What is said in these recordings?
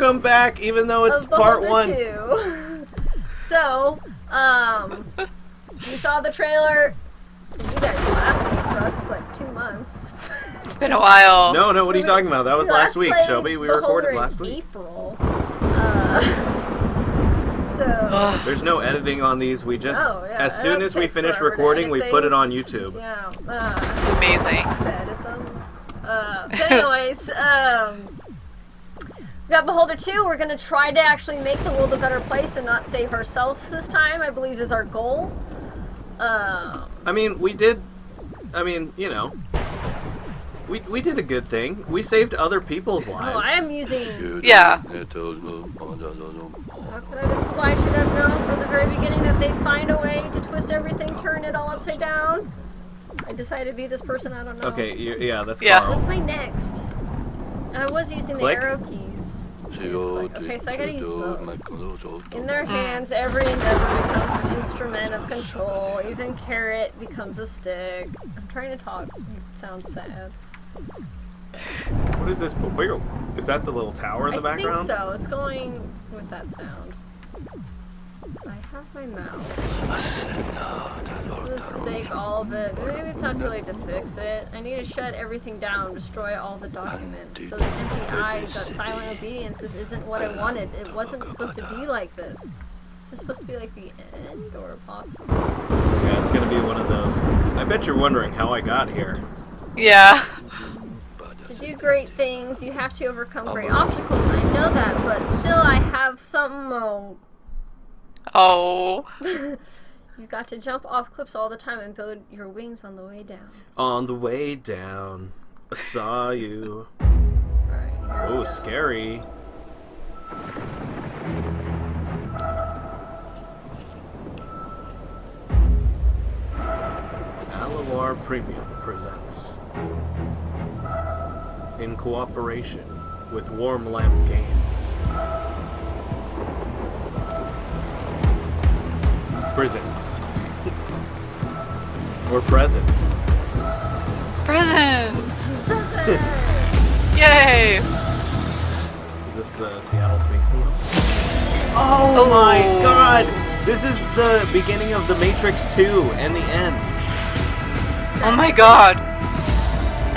Welcome back, even though it's part 1. 2. So, you saw the trailer for you guys last week. For us, it's like 2 months. It's been a while. No, what are you talking about? That was last week, Shelby. We recorded last week. April. So there's no editing on these. We just, as soon as we finish recording, we put it on YouTube. Yeah. It's amazing. To edit them. But anyways, we got Beholder 2. We're going to try to actually make the world a better place and not save ourselves this time, I believe is our goal. I mean, we did, you know, we did a good thing. We saved other people's lives. Oh, I am using... Yeah. How could I have been so I should have known from the very beginning that they'd find a way to twist everything, turn it all upside down. I decided to be this person, I don't know. Okay, yeah, that's Yeah. Carl. What's my next? I was using Click. the arrow keys. Okay, so I gotta use both. In their hands, every endeavor becomes an instrument of control. Even carrot becomes a stick. I'm trying to talk. It sounds sad. What is this? Is that the little tower in the background? I think so. It's going with that sound. So I have my mouse. Let's just stake all of it. Maybe it's not too late to fix it. I need to shut everything down, destroy all the documents. Those empty eyes, that silent obedience, this isn't what I wanted. It wasn't supposed to be like this. Is this supposed to be like the end or possible? Yeah, it's gonna be one of those. I bet you're wondering how I got here. Yeah. To do great things, you have to overcome great obstacles. I know that, but still I have something... Oh. You got to jump off cliffs all the time and build your wings on the way down. On the way down, I saw you. Alright, here we Oh, go. scary. Alawar Premium presents, in cooperation with Warm Lamp Games, presents. Or presents. Presents! Yay! Is this the Seattle Space Needle? Oh my god! This is the beginning of The Matrix 2 and the end. Oh my god.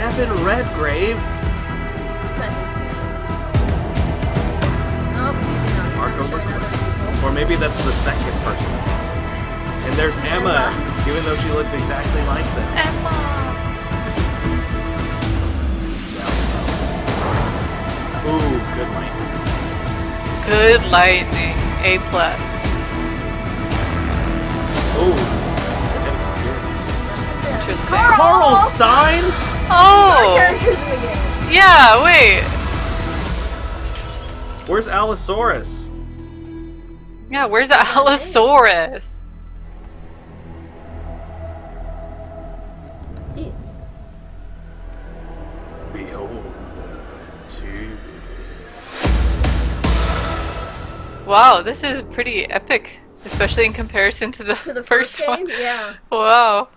Evan Redgrave. Is that his name? Oh, maybe not. Marco I'm showing other people. Or maybe that's the second person. And there's Emma, even though she looks exactly like them. Emma. Ooh, good lightning. Good lightning. A+. Ooh. Interesting. Carl Stein? Oh! Characters in the game. Yeah, wait. Where's Allosaurus? Yeah, where's the Allosaurus? Behold, two. Wow, this is pretty epic, especially in comparison to the, First one. game? Yeah. Wow.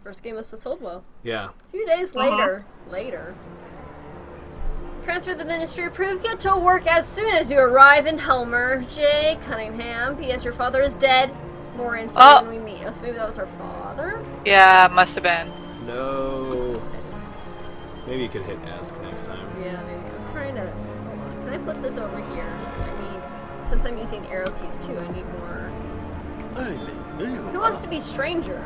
First game was sold well. Yeah. A few days later. Transfer the ministry approved. Get to work as soon as you arrive in Helmer. J. Cunningham. P.S. Your father is dead. More info when we meet. Oh, so maybe that was our father? Yeah, must have been. No. Maybe you could hit ask next time. Yeah, maybe. I'm trying to... Hold on. Can I put this over here? I need... Since I'm using arrow keys too, I need more... Who wants to be stranger?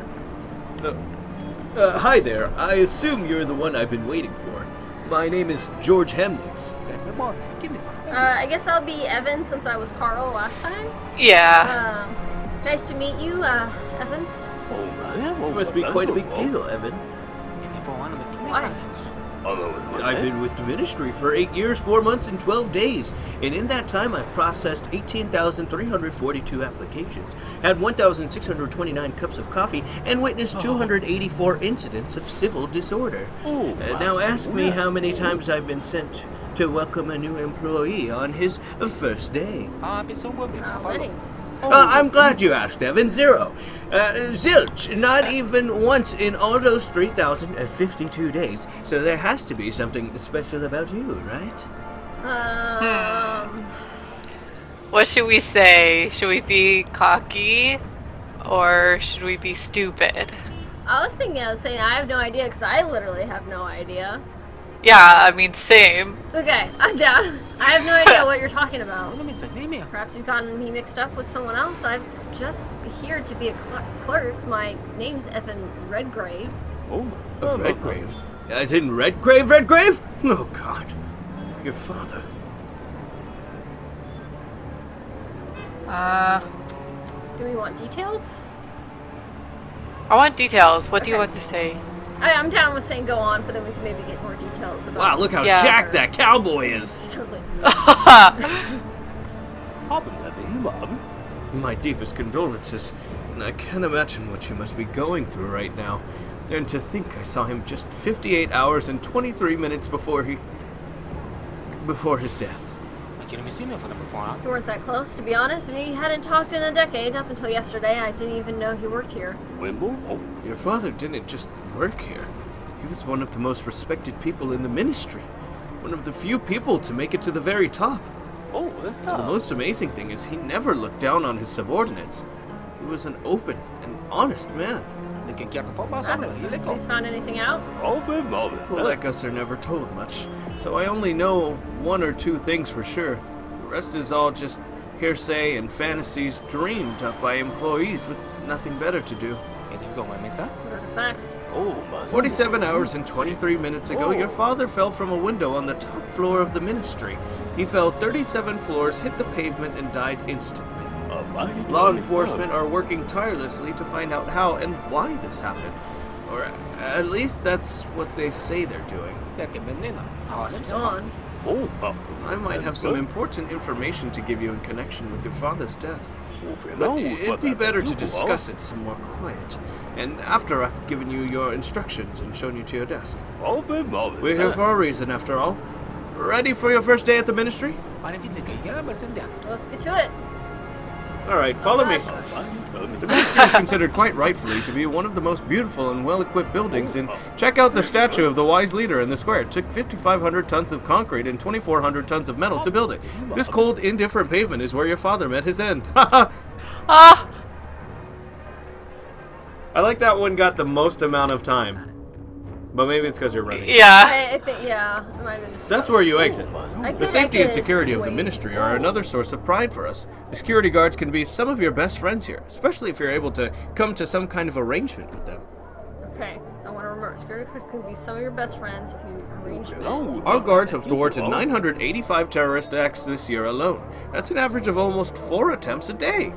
Hi there. I assume you're the one I've been waiting for. My name is George Hemnitz. I guess I'll be Evan since I was Carl last time. Yeah. Nice to meet you, Evan. It must be quite a big deal, Evan. Why? I've been with the ministry for 8 years, 4 months, and 12 days. And in that time, I've processed 18,342 applications, had 1,629 cups of coffee, and witnessed 284 incidents of civil disorder. Now ask me how many times I've been sent to welcome a new employee on his first day. Many. I'm glad you asked, Evan. 0. Zilch. Not even once in all those 3,052 days. So there has to be something special about you, right? What should we say? Should we be cocky? Or should we be stupid? I was saying I have no idea because I literally have no idea. Yeah, I mean, same. Okay, I'm down. I have no idea what you're talking about. Perhaps you've gotten me mixed up with someone else. I'm just here to be a clerk. My name's Ethan Redgrave. Oh, Redgrave? As in Redgrave? Redgrave? Oh, God. Your father. Do we want details? I want details. What do you want to say? I'm down with saying go on, but then we can maybe get more details about. Wow, look how jacked that cowboy is. So it's like, My deepest condolences. And I can't imagine what you must be going through right now. And to think I saw him just 58 hours and 23 minutes before his death. we weren't that close, to be honest. We hadn't talked in a decade. Up until yesterday, I didn't even know he worked here. Your father didn't just work here. He was one of the most respected people in the ministry. One of the few people to make it to the very top. And the most amazing thing is he never looked down on his subordinates. He was an open and honest man. Please found anything out? People like us are never told much, so I only know one or two things for sure. The rest is all just hearsay and fantasies dreamed up by employees with nothing better to do. What are the facts? 47 hours and 23 minutes ago, your father fell from a window on the top floor of the ministry. He fell 37 floors, hit the pavement, and died instantly. Law enforcement are working tirelessly to find out how and why this happened. Or at least that's what they say they're doing. Gone. I might have some important information to give you in connection with your father's death. But it'd be better to discuss it somewhere quiet. And after I've given you your instructions and shown you to your desk. We're here for a reason, after all. Ready for your first day at the ministry? Let's get to it. Alright, follow me. The ministry is considered quite rightfully to be one of the most beautiful and well-equipped buildings, and check out the statue of the wise leader in the square. It took 5,500 tons of concrete and 2,400 tons of metal to build it. This cold, indifferent pavement is where your father met his end. I like that one got the most amount of time. But maybe it's because you're running. Yeah. I think, yeah. It might have been just That's where you exit. I The could- safety I and could security of the wait. ministry are another source of pride for us. The security guards can be some of your best friends here, especially if you're able to come to some kind of arrangement with them. Okay, I want to remember. Security guards can be some of your best friends if you arrange it. Our guards have thwarted 985 terrorist acts this year alone. That's an average of almost 4 attempts a day.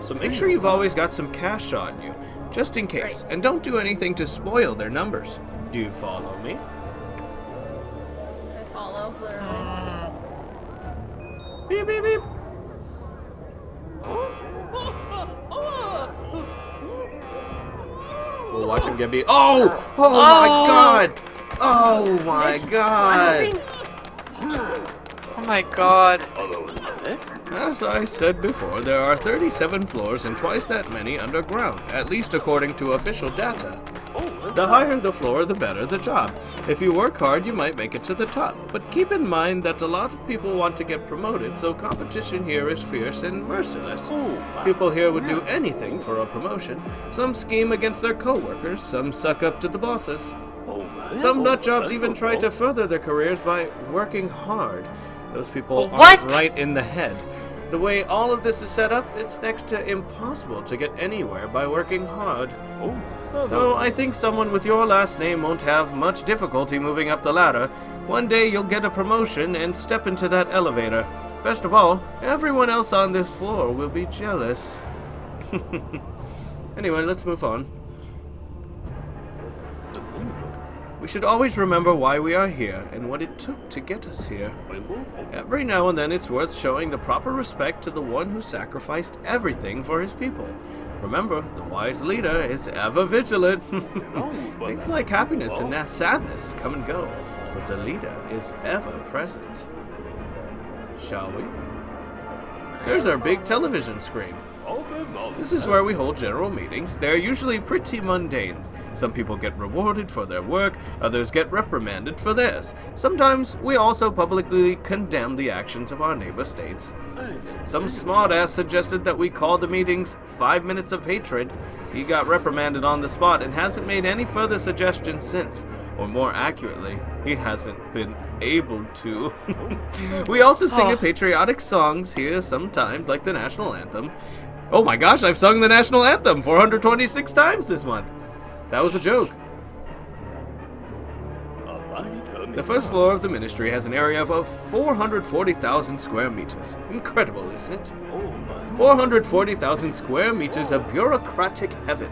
So make sure you've always got some cash on you, just in case. And don't do anything to spoil their numbers. Do you follow me? I follow, literally. Beep, beep, beep. We'll watch him get beat. Oh! Oh my god! Oh my god! Oh my god. As I said before, there are 37 floors and twice that many underground, at least according to official data. The higher the floor, the better the job. If you work hard, you might make it to the top. But keep in mind that a lot of people want to get promoted, so competition here is fierce and merciless. People here would do anything for a promotion. Some scheme against their co-workers, some suck up to the bosses. Some nut jobs even try to further their careers by working hard. Those people What? aren't right in the head. The way all of this is set up, it's next to impossible to get anywhere by working hard. Though I think someone with your last name won't have much difficulty moving up the ladder. One day you'll get a promotion and step into that elevator. Best of all, everyone else on this floor will be jealous. Anyway, let's move on. We should always remember why we are here and what it took to get us here. Every now and then it's worth showing the proper respect to the one who sacrificed everything for his people. Remember, the wise leader is ever vigilant. Things like happiness and sadness come and go, but the leader is ever present. Shall we? There's our big television screen. This is where we hold general meetings. They're usually pretty mundane. Some people get rewarded for their work, others get reprimanded for theirs. Sometimes we also publicly condemn the actions of our neighbor states. Some smartass suggested that we call the meetings 5 minutes of hatred. He got reprimanded on the spot and hasn't made any further suggestions since. Or more accurately, he hasn't been able to. We also sing patriotic songs here sometimes, like the national anthem. Oh my gosh, I've sung the national anthem 426 times this month. That was a joke. The first floor of the ministry has an area of 440,000 square meters. Incredible, isn't it? 440,000 square meters of bureaucratic heaven.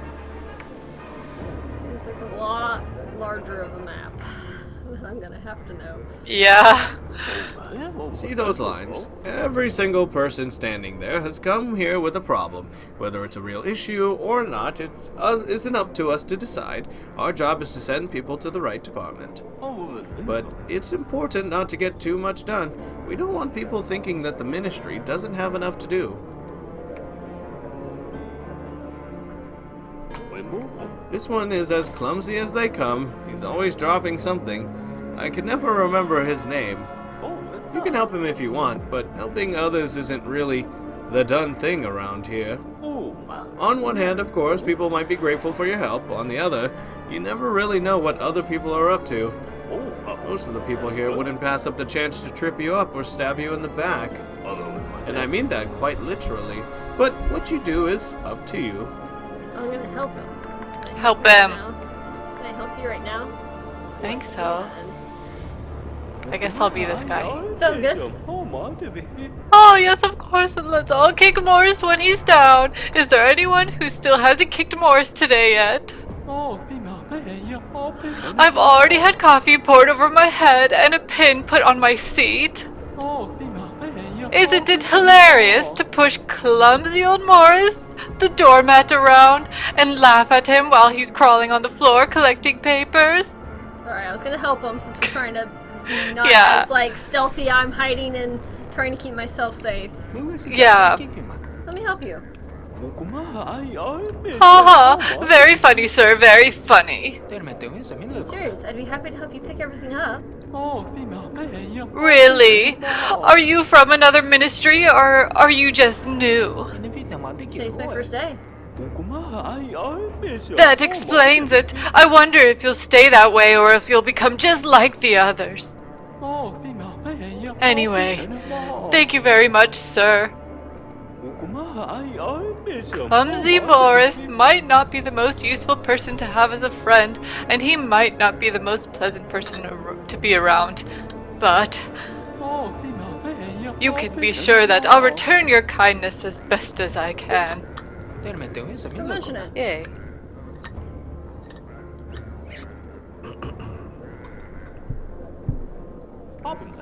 Seems like a lot larger of a map. I'm gonna have to know. Yeah. See those lines? Every single person standing there has come here with a problem. Whether it's a real issue or not, it isn't up to us to decide. Our job is to send people to the right department. But it's important not to get too much done. We don't want people thinking that the ministry doesn't have enough to do. This one is as clumsy as they come. He's always dropping something. I can never remember his name. You can help him if you want, but helping others isn't really the done thing around here. On one hand, of course, people might be grateful for your help. On the other, you never really know what other people are up to. Most of the people here wouldn't pass up the chance to trip you up or stab you in the back. And I mean that quite literally. But what you do is up to you. I'm gonna help him. Help him. Can I help you right now? I think so. I guess I'll be this guy. Sounds good. Oh, yes, of course, and let's all kick Morris when he's down. Is there anyone who still hasn't kicked Morris today yet? I've already had coffee poured over my head and a pin put on my seat. Isn't it hilarious to push clumsy old Morris, the doormat, around and laugh at him while he's crawling on the floor collecting papers? Alright, I was gonna help him since we're trying to be not Yeah. as like stealthy. I'm hiding and trying to keep myself safe. Yeah. Let me help you. Haha, very funny, sir, very funny. I'm serious. I'd be happy to help you pick everything up. Really? Are you from another ministry, or are you just new? Today's my first day. That explains it. I wonder if you'll stay that way or if you'll become just like the others. Anyway, thank you very much, sir. Clumsy Morris might not be the most useful person to have as a friend, and he might not be the most pleasant person to be around, but you can be sure that I'll return your kindness as best as I can. Don't mention it. Yay.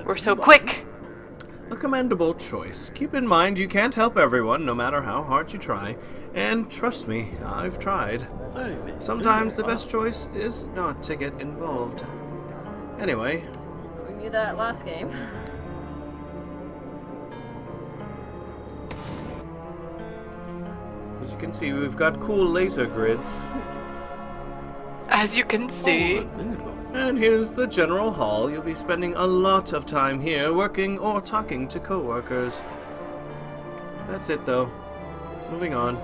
We're so quick. A commendable choice. Keep in mind you can't help everyone, no matter how hard you try. And trust me, I've tried. Sometimes the best choice is not to get involved. Anyway. We knew that last game. As you can see, we've got cool laser grids. As you can see. And here's the general hall. You'll be spending a lot of time here working or talking to co-workers. That's it though. Moving on.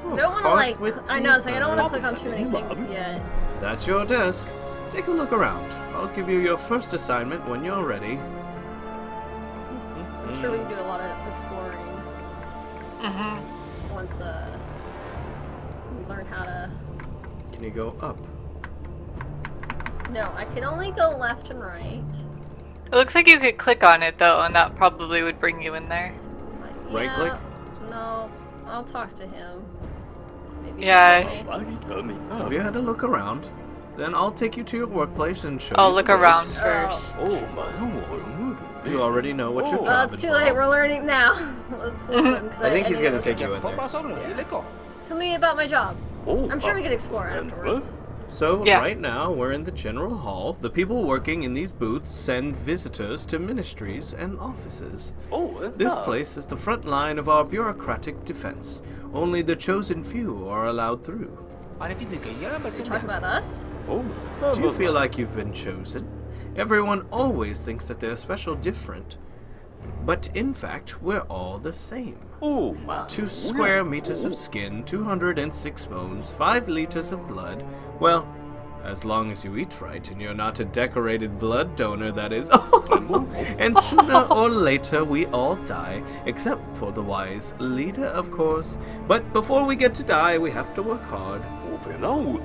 I don't want to like. I know. It's like I don't want to click on too many things yet. That's your desk. Take a look around. I'll give you your first assignment when you're ready. So I'm sure we can do a lot of exploring. Once we learn how to. Can you go up? No, I can only go left and right. It looks like you could click on it though, and that probably would bring you in there. Right click? No, I'll talk to him. Maybe Yeah. Have you had a look around? Then I'll take you to your workplace and show you. I'll look the around ropes. first. You already know what your job it's too involves. late. We're learning now. Let's listen. 'Cause I think he's need gonna to take listen. you in there. Tell me about my job. I'm sure we could explore afterwards. So Yeah. right now we're in the general hall. The people working in these booths send visitors to ministries and offices. This place is the front line of our bureaucratic defense. Only the chosen few are allowed through. Are you talking about us? Do you feel like you've been chosen? Everyone always thinks that they're special different. But in fact, we're all the same. 2 square meters of skin, 206 bones, 5 liters of blood. Well, as long as you eat right and you're not a decorated blood donor, that is. And sooner or later we all die, except for the wise leader, of course. But before we get to die, we have to work hard.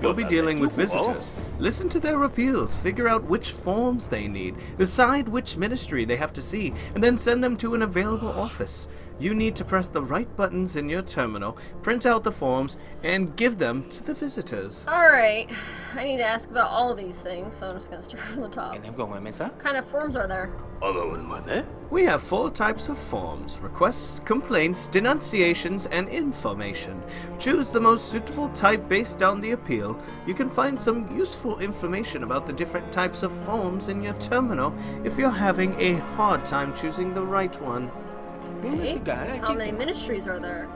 You'll be dealing with visitors. Listen to their appeals, figure out which forms they need, decide which ministry they have to see, and then send them to an available office. You need to press the right buttons in your terminal, print out the forms, and give them to the visitors. Alright, I need to ask about all of these things, so I'm just gonna start from the top. What kind of forms are there? We have 4 types of forms: requests, complaints, denunciations, and information. Choose the most suitable type based on the appeal. You can find some useful information about the different types of forms in your terminal if you're having a hard time choosing the right one. Okay. How many ministries are there?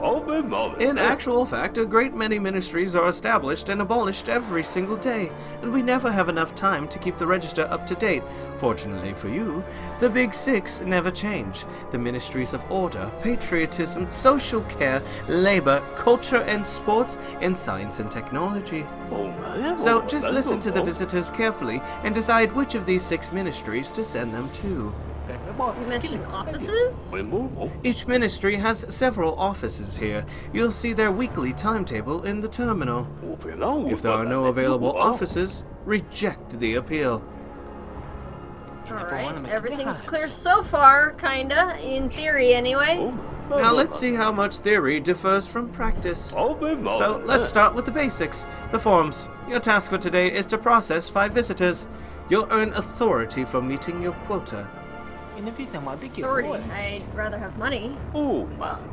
In actual fact, a great many ministries are established and abolished every single day, and we never have enough time to keep the register up to date. Fortunately for you, the Big 6 never change. The ministries of order, patriotism, social care, labor, culture and sports, and science and technology. So just listen to the visitors carefully and decide which of these 6 ministries to send them to. You mentioned offices? Each ministry has several offices here. You'll see their weekly timetable in the terminal. If there are no available offices, reject the appeal. Alright, everything's clear so far, kinda, in theory anyway. Now let's see how much theory differs from practice. So let's start with the basics, the forms. Your task for today is to process 5 visitors. You'll earn authority for meeting your quota. Authority. I'd rather have money.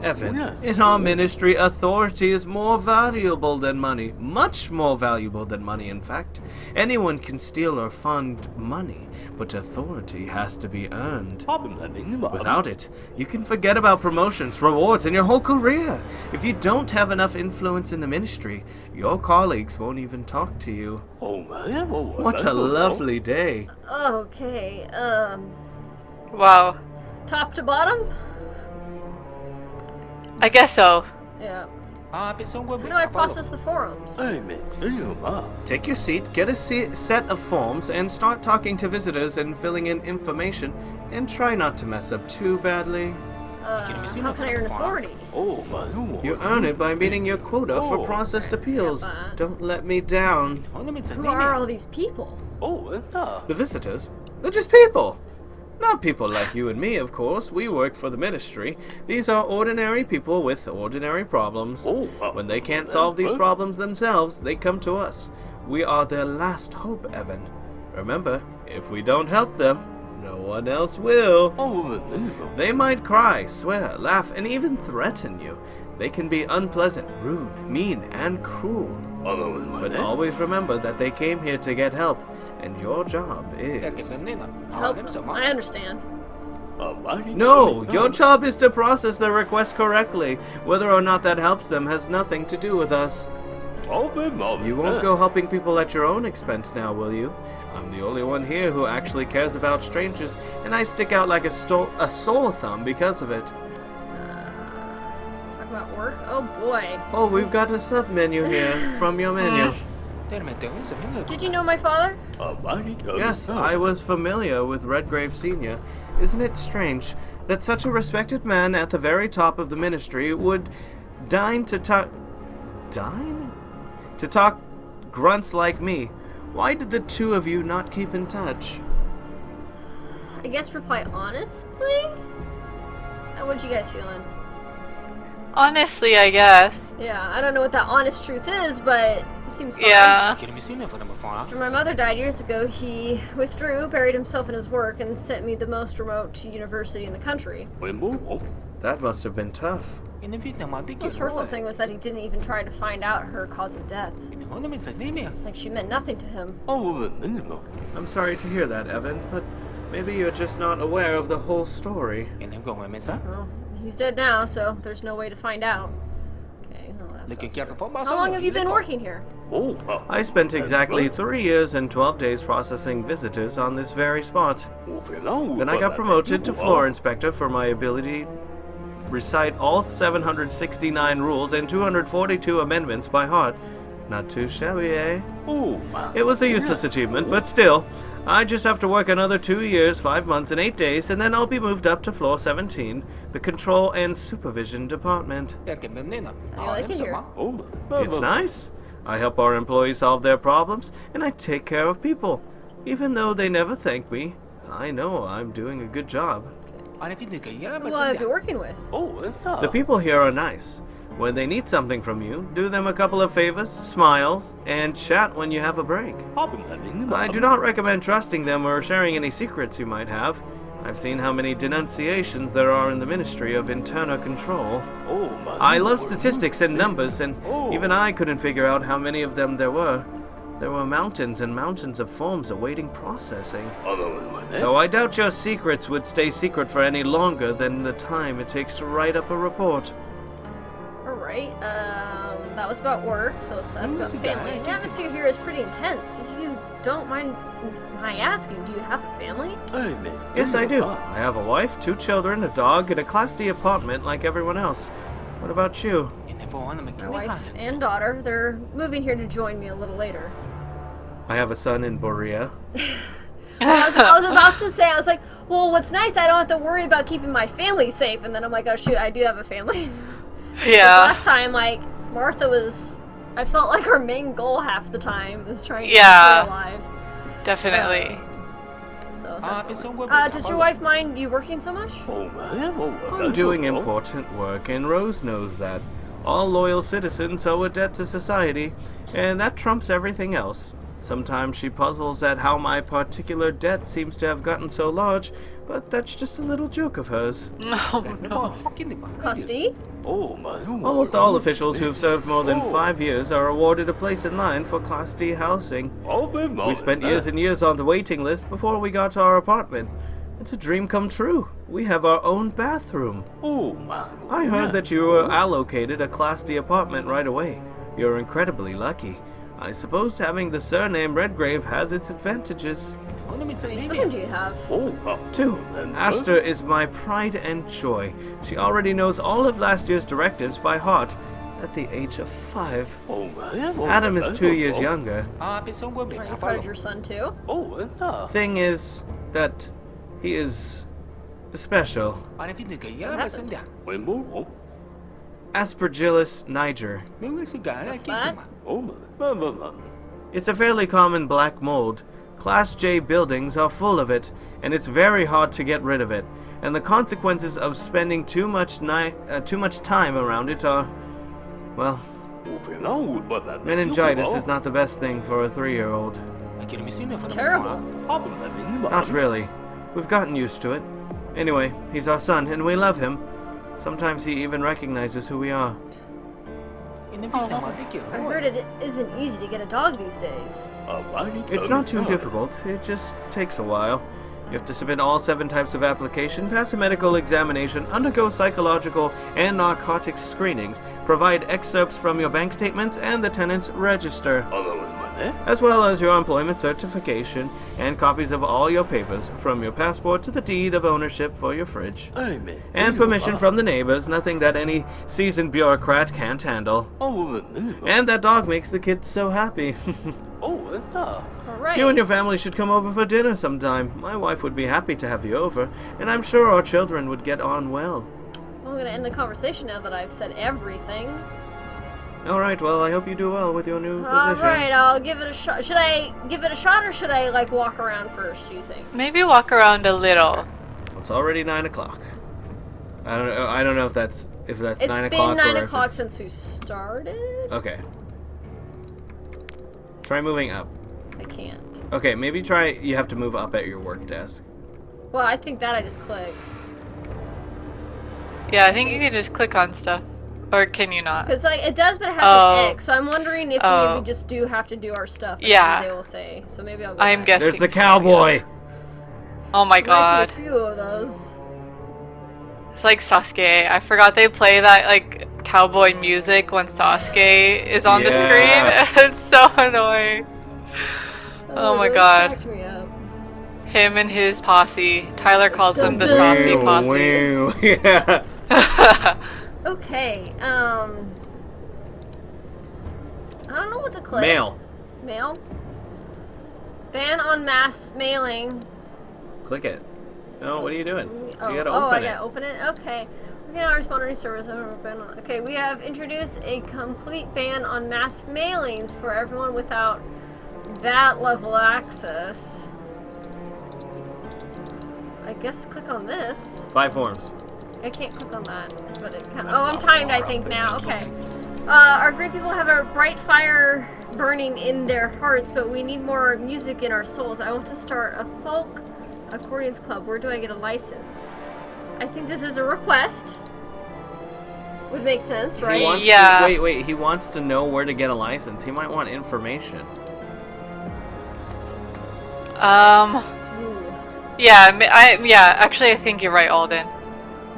Evan, in our ministry, authority is more valuable than money. Much more valuable than money, in fact. Anyone can steal or fund money, but authority has to be earned. Without it, you can forget about promotions, rewards, and your whole career. If you don't have enough influence in the ministry, your colleagues won't even talk to you. What a lovely day. Okay, Wow. top to bottom? I guess so. Yeah. How do I process the forums? Take your seat, get a set of forms, and start talking to visitors and filling in information, and try not to mess up too badly. How can I earn authority? You earn it by meeting your quota for processed appeals. Yeah, but- Don't let me down. Who are all these people? The visitors? They're just people. Not people like you and me, of course. We work for the ministry. These are ordinary people with ordinary problems. When they can't solve these problems themselves, they come to us. We are their last hope, Evan. Remember, if we don't help them, no one else will. They might cry, swear, laugh, and even threaten you. They can be unpleasant, rude, mean, and cruel. But always remember that they came here to get help, and your job is... Help them. I understand. No, your job is to process their request correctly. Whether or not that helps them has nothing to do with us. You won't go helping people at your own expense now, will you? I'm the only one here who actually cares about strangers, and I stick out like a sore thumb because of it. Talk about work? Oh boy. Oh, we've got a sub-menu here from your menu. Did you know my father? Yes, I was familiar with Redgrave Sr. Isn't it strange that such a respected man at the very top of the ministry would deign to talk... Dine? To talk grunts like me? Why did the two of you not keep in touch? I guess reply honestly? What you guys feeling? Honestly, I guess. Yeah, I don't know what that honest truth is, but it seems fine. Yeah. After my mother died years ago, he withdrew, buried himself in his work, and sent me the most remote university in the country. That must have been tough. The most hurtful thing was that he didn't even try to find out her cause of death. Like she meant nothing to him. I'm sorry to hear that, Evan, but maybe you're just not aware of the whole story. Well, he's dead now, so there's no way to find out. Okay, well, that's how long have you been working here? I spent exactly 3 years and 12 days processing visitors on this very spot. Then I got promoted to floor inspector for my ability to recite all 769 rules and 242 amendments by heart. Not too shabby, eh? It was a useless achievement, but still, I just have to work another 2 years, 5 months, and 8 days, and then I'll be moved up to floor 17, the control and supervision department. How do you like it here? It's nice. I help our employees solve their problems, and I take care of people. Even though they never thank me, I know I'm doing a good job. Who will I be working with? The people here are nice. When they need something from you, do them a couple of favors, smiles, and chat when you have a break. I do not recommend trusting them or sharing any secrets you might have. I've seen how many denunciations there are in the Ministry of Internal Control. I love statistics and numbers, and even I couldn't figure out how many of them there were. There were mountains and mountains of forms awaiting processing. So I doubt your secrets would stay secret for any longer than the time it takes to write up a report. Alright, that was about work, so let's ask about family. The atmosphere here is pretty intense. If you don't mind my asking, do you have a family? Yes, I do. I have a wife, 2 children, a dog, and a Class D apartment like everyone else. What about you? My wife and daughter. They're moving here to join me a little later. I have a son in Borea. I was about to say, I was like, well, what's nice, I don't have to worry about keeping my family safe. And then I'm like, oh shoot, I do have a family. Yeah. Last time, like, Martha was, I felt like her main goal half the time was trying to stay alive. Definitely. Does your wife mind you working so much? I'm doing important work, and Rose knows that. All loyal citizens owe a debt to society, and that trumps everything else. Sometimes she puzzles at how my particular debt seems to have gotten so large, but that's just a little joke of hers. Oh no. Custody? Almost all officials who've served more than 5 years are awarded a place in line for Class D housing. We spent years and years on the waiting list before we got to our apartment. It's a dream come true. We have our own bathroom. I heard that you were allocated a Class D apartment right away. You're incredibly lucky. I suppose having the surname Redgrave has its advantages. How many children do you have? 2. Aster is my pride and joy. She already knows all of last year's directives by heart at the age of 5. Adam is 2 years younger. Are you proud of your son too? Thing is that he is special. Aspergillus niger. What's that? It's a fairly common black mold. Class J buildings are full of it, and it's very hard to get rid of it. And the consequences of spending too much time around it are, well, meningitis is not the best thing for a 3-year-old. It's terrible. Not really. We've gotten used to it. Anyway, he's our son, and we love him. Sometimes he even recognizes who we are. I heard it isn't easy to get a dog these days. It's not too difficult. It just takes a while. You have to submit all 7 types of application, pass a medical examination, undergo psychological and narcotics screenings, provide excerpts from your bank statements and the tenant's register, as well as your employment certification and copies of all your papers, from your passport to the deed of ownership for your fridge. And permission from the neighbors, nothing that any seasoned bureaucrat can't handle. And that dog makes the kids so happy. Alright. You and your family should come over for dinner sometime. My wife would be happy to have you over, and I'm sure our children would get on well. Well, I'm going to end the conversation now that I've said everything. Alright, well, I hope you do well with your new position. Alright, I'll give it a shot. Should I give it a shot, or should I, like, walk around first, do you think? Maybe walk around a little. It's already 9 o'clock. I don't know if that's 9 o'clock. It's been 9 o'clock since we started. Okay. Try moving up. I can't. Okay, maybe try. You have to move up at your work desk. Well, I think that I just click. Yeah, I think you can just click on stuff. Or can you not? Because like it does, but it has an X. So I'm wondering if we just do have to do our stuff. Yeah. They will say. So maybe I'll go I'm back. guessing. There's the cowboy. Yeah. Oh my god. Might be a few of those. It's like Sasuke. I forgot they play that like cowboy music when Sasuke is on the screen. It's so annoying. Oh my god. Cracked me up. Him and his posse. Tyler calls them the saucy posse. Yeah. Okay, I don't know what to click. Mail. Mail? Ban on mass mailing. Click it. No, what are you doing? You Oh, gotta open I it. gotta open it? Okay. We can respond to any service. Okay, we have introduced a complete ban on mass mailings for everyone without that level of access. I guess click on this. 5 forms. I can't click on that, but it kind of... Oh, I'm timed, I think, now. Okay. Our great people have a bright fire burning in their hearts, but we need more music in our souls. I want to start a folk accordions club. Where do I get a license? I think this is a request. Would make sense, right? He wants to, wait. He wants to know where to get a license. He might want information. Ooh. Yeah, actually I think you're right, Alden.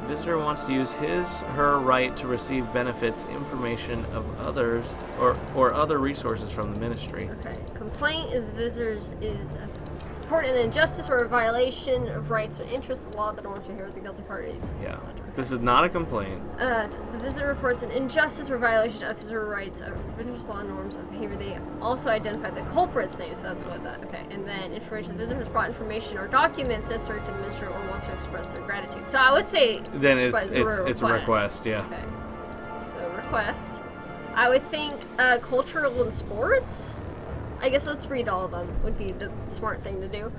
Visitor wants to use her right to receive benefits, information of others, or other resources from the ministry. Okay. Complaint is visitors is as important an injustice or a violation of rights or interests. The law that wants to hear the guilty parties. Yeah. This is not a complaint. The visitor reports an injustice or violation of his or her rights or religious law norms of behavior. They also identify the culprit's name, so that's what that. Okay, and then information. The visitor has brought information or documents necessary to the minister or wants to express their gratitude. So I would say then it's a request. Yeah. Okay. So request. I would think cultural and sports. I guess let's read all of them. Would be the smart thing to do.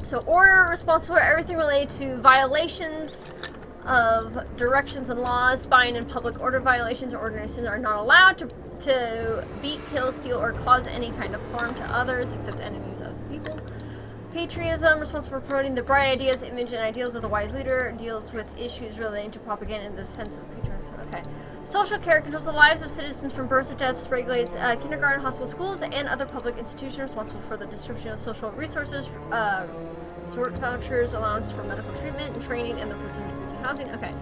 So order responsible for everything related to violations of directions and laws, spying and public order violations or ordinances are not allowed to beat, kill, steal, or cause any kind of harm to others except enemies of the people. Patriotism, responsible for promoting the bright ideas, image, and ideals of the wise leader, deals with issues relating to propaganda and the defense of patriotism. Okay. Social care controls the lives of citizens from birth to death, regulates kindergarten, hospital, schools, and other public institutions responsible for the distribution of social resources, sort vouchers, allowances for medical treatment and training, and the provision of food and housing. Okay.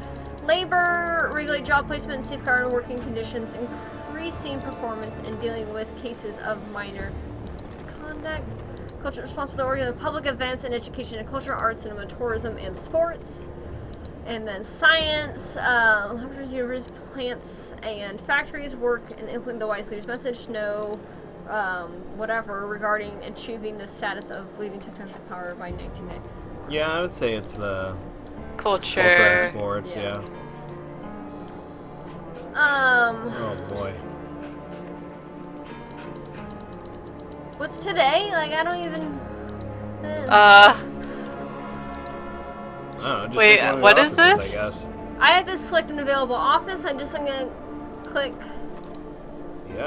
Labor, regulate job placement and safeguard working conditions, increasing performance and dealing with cases of minor misconduct. Culture responsible for organizing public events and education and culture, arts, cinema, tourism, and sports. And then science, laboratories, universities, plants, and factories work and implement the wise leader's message. No, whatever regarding achieving the status of leading technological power by 1994. Yeah, I would say it's the Culture and sports. Yeah. Oh boy. What's today? Like I don't even. I don't know, just wait, pick one of the what is offices, this? I guess. I have this select an available office. I'm just gonna click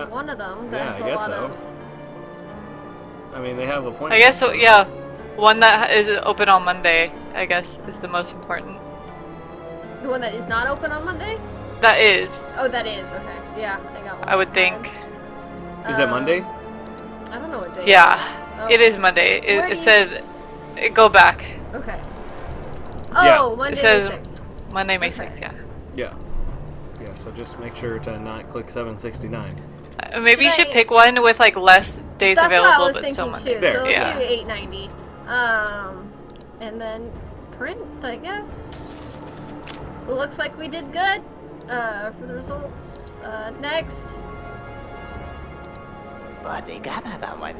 one of them. Yeah, That's I guess a so. lot of. I mean, they have appointments. I guess so, yeah. One that is open on Monday, I guess, is the most important. The one that is not open on Monday? That is. Oh, that is. Okay. Yeah, I got one. I would think. Is that Monday? I don't know what day. Yeah, it is. it is Monday. It said, go back. Okay. Yeah. Oh, Monday, It says May 6th. Monday, May Okay. 6th, yeah. Yeah. Yeah, so just make sure to not click 769. Maybe you should pick one with like less days That's available, what I was but thinking still Monday. too. There, So let's yeah. do 890. And then print, I guess. Looks like we did good for the results. Next. Who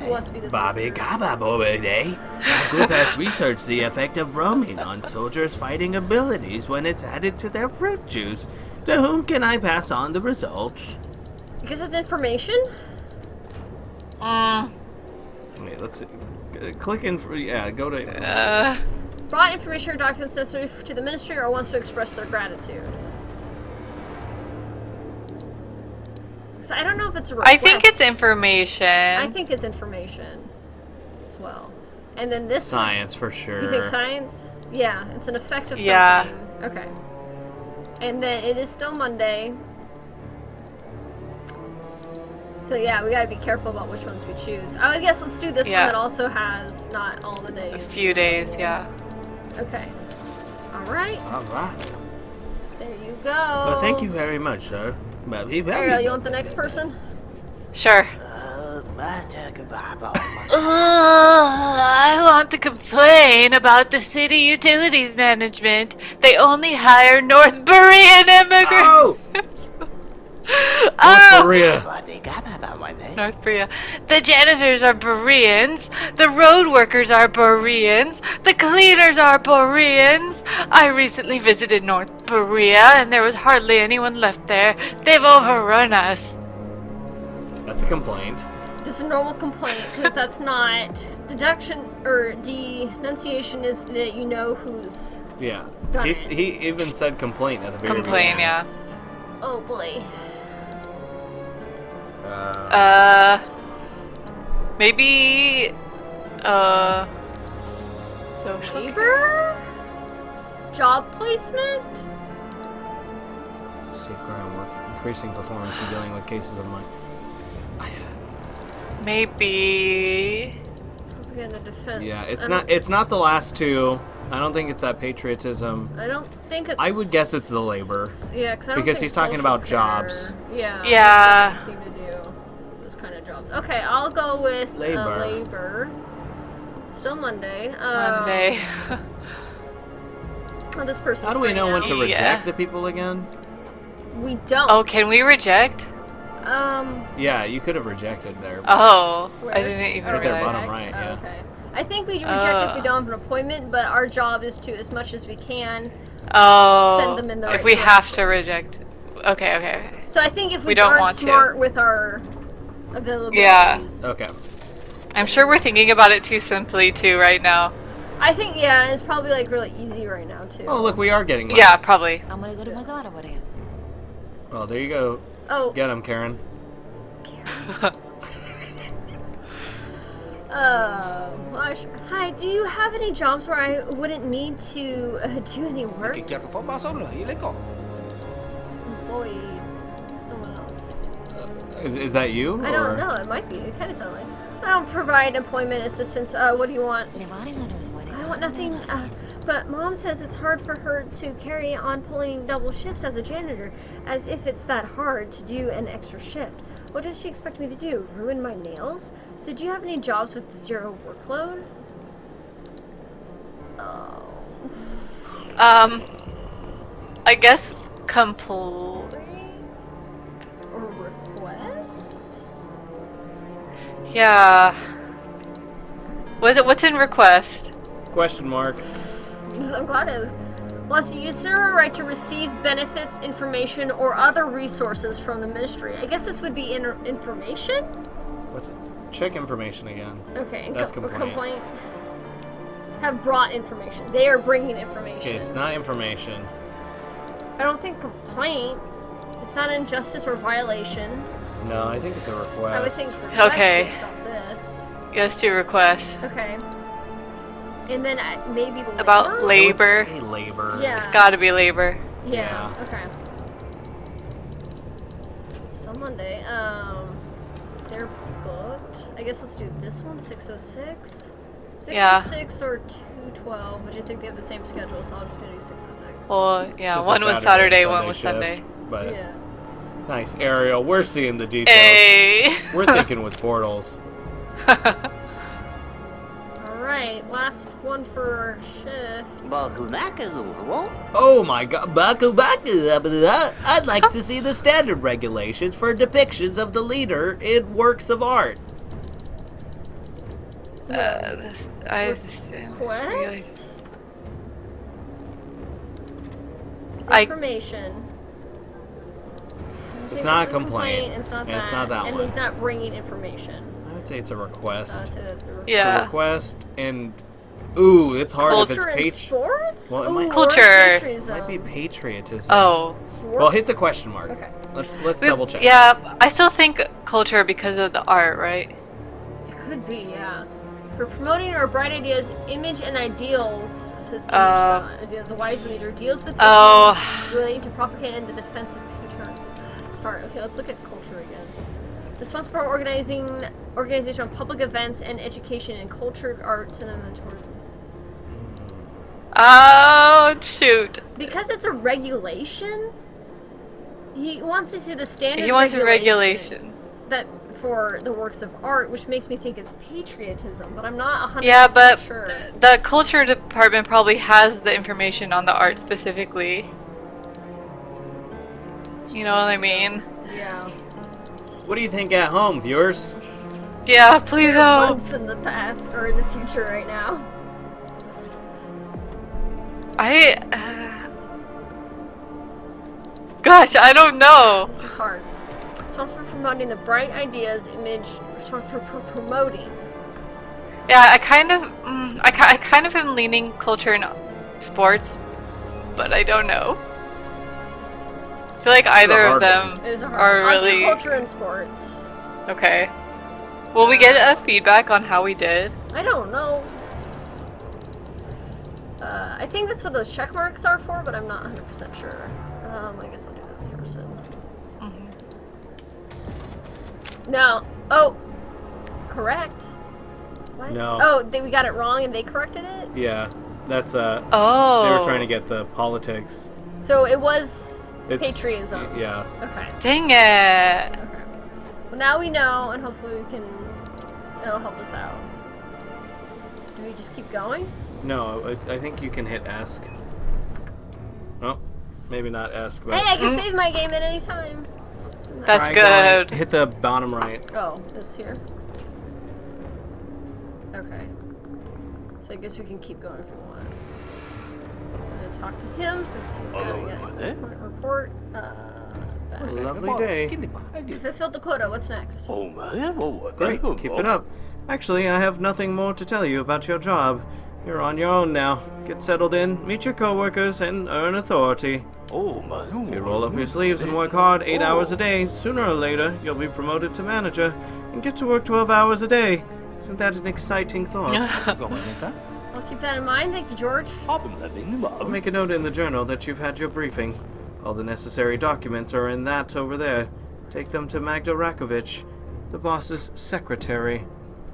wants to be the Bobby solicitor? Gaba Bobe. Our group has researched the effect of bromine on soldiers' fighting abilities when it's added to their fruit juice. To whom can I pass on the results? Because it's information? Wait, let's see. Click in for, go to... Brought information or documents necessary to the ministry or wants to express their gratitude. So I don't know if it's a request. I think it's information. I think it's information as well. And then this Science for sure. You think science? Yeah, it's an effect of something. Yeah. Okay. And then it is still Monday. So yeah, we gotta be careful about which ones we choose. I would guess let's do this one that also has not all the days. A few days, yeah. Okay. Alright. Alright. There you go. Well, thank you very much, sir. Ariel, you want the next person? Sure. I want to complain about the city utilities management. They only hire North Korean immigrants. Oh! North Korea. North Korea. The janitors are Bereans. The road workers are Bereans. The cleaners are Bereans. I recently visited North Korea and there was hardly anyone left there. They've overrun us. That's a complaint. Just a normal complaint, because that's not deduction or denunciation is that you know who's done it. He even said complaint at the very Complain, beginning. yeah. Oh boy. Maybe, social Labor? Job placement? Safe groundwork, increasing performance in dealing with cases of money. Maybe. Propaganda defense. Yeah, it's not the last two. I don't think it's that patriotism. I don't think it's. I would guess it's the labor. Yeah, because he's talking about jobs. Yeah. Yeah. Seem to do those kind of jobs. Okay, I'll go with Labor. labor. Still Monday. Monday. Oh, this person's How do we free know now. when to reject the people again? We don't. Oh, can we reject? Yeah, you could have rejected there. Oh, Where? I didn't even Right there, realize. bottom right, yeah. Okay. I think we reject if we don't have an appointment, but our job is to, as much as we can, Oh, send them in the right if we have to direction. reject. Okay, okay. So I think if we, We don't aren't want to. smart with our availabilities. Yeah. Okay. I'm sure we're thinking about it too simply too right now. I think, yeah, it's probably like really easy right now too. Oh, look, we are getting money. Yeah, probably. Oh, there you go. Oh. Get him, Karen. Gosh. Hi, do you have any jobs where I wouldn't need to do any work? Employee. Someone else. Is that you? I don't know. It might be. It kind of sounds like. I don't provide employment assistance. What do you want? I want nothing. But Mom says it's hard for her to carry on pulling double shifts as a janitor, as if it's that hard to do an extra shift. What does she expect me to do? Ruin my nails? So do you have any jobs with zero workload? Oh. I guess complaint Or request? Yeah. What's in request? Question mark. I'm glad it wants to use her right to receive benefits, information, or other resources from the ministry. I guess this would be information? What's it? Check information again. Okay. That's complaint. Have brought information. They are bringing information. Okay, it's not information. I don't think complaint. It's not injustice or violation. No, I think it's a request. I would think request Okay. based off this. Let's do request. Okay. And then maybe labor? About labor. Let's say labor. Yeah. It's gotta be labor. Yeah. Okay. Still Monday. They're booked. I guess let's do this one. 6:06. Yeah. 6:06 or 2:12. But you think they have the same schedule, so I'm just gonna do 6:06. Well, It's yeah, just one a was Saturday, one was shift, Sunday. But Yeah. nice, Ariel. We're seeing the details. Hey. We're thinking with portals. Alright, last one for shift. Oh my god, Baku Baku! I'd like to see the standard regulations for depictions of the leader in works of art. Request? Really. It's I- information. It's not a complaint. It's not And that. it's not that and one. he's not bringing information. I would say it's a So request. I'd say that's a request. It's a Yeah. request, and ooh, it's hard Culture if and it's sports? Well, it Ooh, might- or Culture. patriotism. might be patriotism. Oh. Well, hit the question mark. Okay. Let's double check. Yeah, I still think culture because of the art, right? It could be, yeah. For promoting our bright ideas, image and ideals, says the wise leader, deals with issues relating to propaganda and the defense of patrons. It's hard. Okay, let's look at culture again. Responsible for organization of public events and education in culture, art, cinema, and tourism. Oh, shoot. Because it's a regulation, he wants to see the standard. He wants a regulation. That for the works of art, which makes me think it's patriotism, but I'm not 100% Yeah, but sure. the culture department probably has the information on the art specifically. You know what I mean? Yeah. What do you think at home, viewers? Yeah, please We're help. months in the past or in the future right now. Gosh, I don't know. This is hard. Responsible for promoting the bright ideas, image. Responsible for promoting. Yeah, I kind of am leaning culture and sports, but I don't know. I feel like either of them It is a hard are one. I'll really do culture and sports. okay. Will we get a feedback on how we did? I don't know. I think that's what those check marks are for, but I'm not 100% sure. I guess I'll do this person. No. Oh. Correct. What? No. Oh, we got it wrong and they corrected it? Yeah, that's Oh. They were trying to get the politics. So it was It's, patriotism. Yeah. Okay. Dang it. Okay. Well, now we know, and hopefully it'll help us out. Do we just keep going? No, I think you can hit ask. Oh, maybe not ask, but... Hey, I can save my game at any time. That's Try good. going- hit the bottom right. Oh, this here. Okay. So I guess we can keep going if we want. I'm gonna talk to him since he's got to get his point report. Lovely day. Fulfilled the quota. What's next? Great, keep it up. Actually, I have nothing more to tell you about your job. You're on your own now. Get settled in, meet your coworkers, and earn authority. If you roll up your sleeves and work hard 8 hours a day, sooner or later you'll be promoted to manager and get to work 12 hours a day. Isn't that an exciting thought? I'll keep that in mind. Thank you, George. I'll make a note in the journal that you've had your briefing. All the necessary documents are in that over there. Take them to Magda Rakovich, the boss's secretary.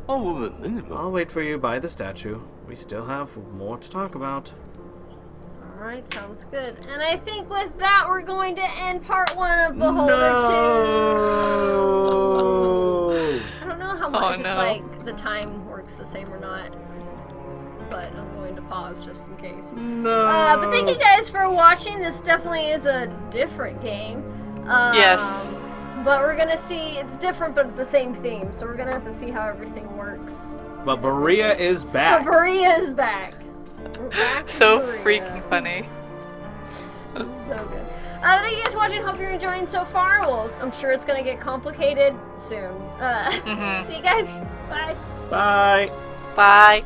I'll wait for you by the statue. We still have more to talk about. Alright, sounds good. And I think with that, we're going to end part 1 of Beholder 2. I don't know how much, if it's like the time works the same or not. But I'm going to pause just in case. No. But thank you guys for watching. This definitely is a different game. Yes. But we're gonna see, it's different but the same theme. So we're gonna have to see how everything works. But Berea is back. But Berea is back. We're back. So with Berea. freaking funny. So good. Thank you guys for watching. Hope you're enjoying so far. Well, I'm sure it's gonna get complicated soon. See you guys. Bye. Bye. Bye.